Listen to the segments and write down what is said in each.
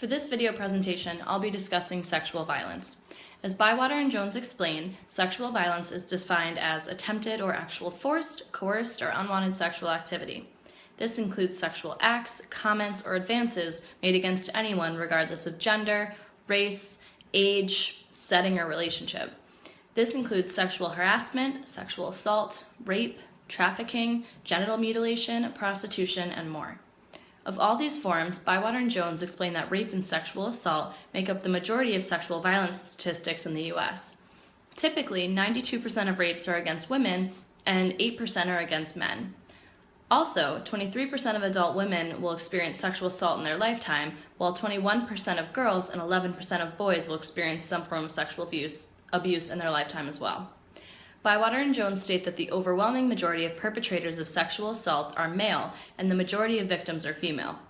For this video presentation, I'll be discussing sexual violence. As Bywater and Jones explain, sexual violence is defined as attempted or actual forced, coerced, or unwanted sexual activity. This includes sexual acts, comments, or advances made against anyone regardless of gender, race, age, setting, or relationship. This includes sexual harassment, sexual assault, rape, trafficking, genital mutilation, prostitution, and more. Of all these forms, Bywater and Jones explain that rape and sexual assault make up the majority of sexual violence statistics in the U.S. Typically, 92% of rapes are against women and 8% are against men. Also, 23% of adult women will experience sexual assault in their lifetime, while 21% of girls and 11% of boys will experience some form of sexual abuse in their lifetime as well. Bywater and Jones state that the overwhelming majority of perpetrators of sexual assault are male, and the majority of victims are female.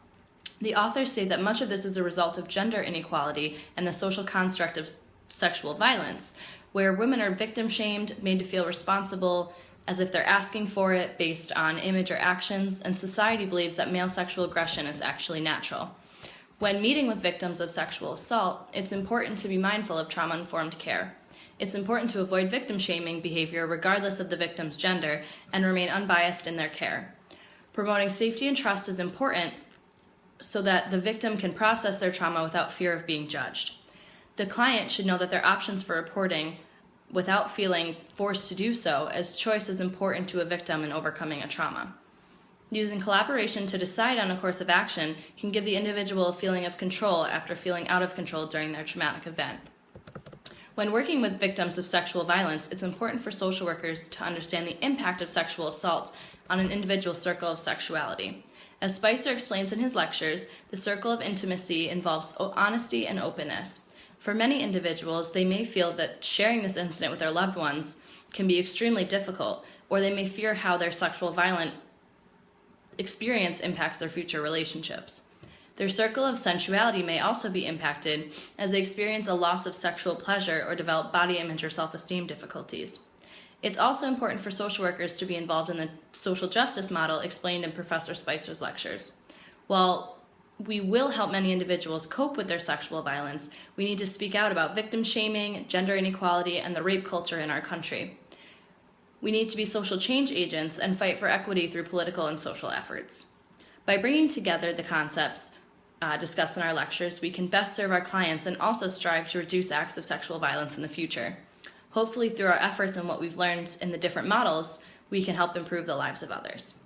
The authors state that much of this is a result of gender inequality and the social construct of sexual violence, where women are victim-shamed, made to feel responsible as if they're asking for it based on image or actions, and society believes that male sexual aggression is actually natural. When meeting with victims of sexual assault, it's important to be mindful of trauma-informed care. It's important to avoid victim-shaming behavior regardless of the victim's gender and remain unbiased in their care. Promoting safety and trust is important so that the victim can process their trauma without fear of being judged. The client should know that their options for reporting without feeling forced to do so, as choice is important to a victim in overcoming a trauma. Using collaboration to decide on a course of action can give the individual a feeling of control after feeling out of control during their traumatic event. When working with victims of sexual violence, it's important for social workers to understand the impact of sexual assault on an individual's circle of sexuality. As Spicer explains in his lectures, the circle of intimacy involves honesty and openness. For many individuals, they may feel that sharing this incident with their loved ones can be extremely difficult, or they may fear how their sexual violent experience impacts their future relationships. Their circle of sensuality may also be impacted as they experience a loss of sexual pleasure or develop body image or self-esteem difficulties. It's also important for social workers to be involved in the social justice model explained in Professor Spicer's lectures. While we will help many individuals cope with their sexual violence, we need to speak out about victim shaming, gender inequality, and the rape culture in our country. We need to be social change agents and fight for equity through political and social efforts. By bringing together the concepts discussed in our lectures, we can best serve our clients and also strive to reduce acts of sexual violence in the future. Hopefully, through our efforts and what we've learned in the different models, we can help improve the lives of others.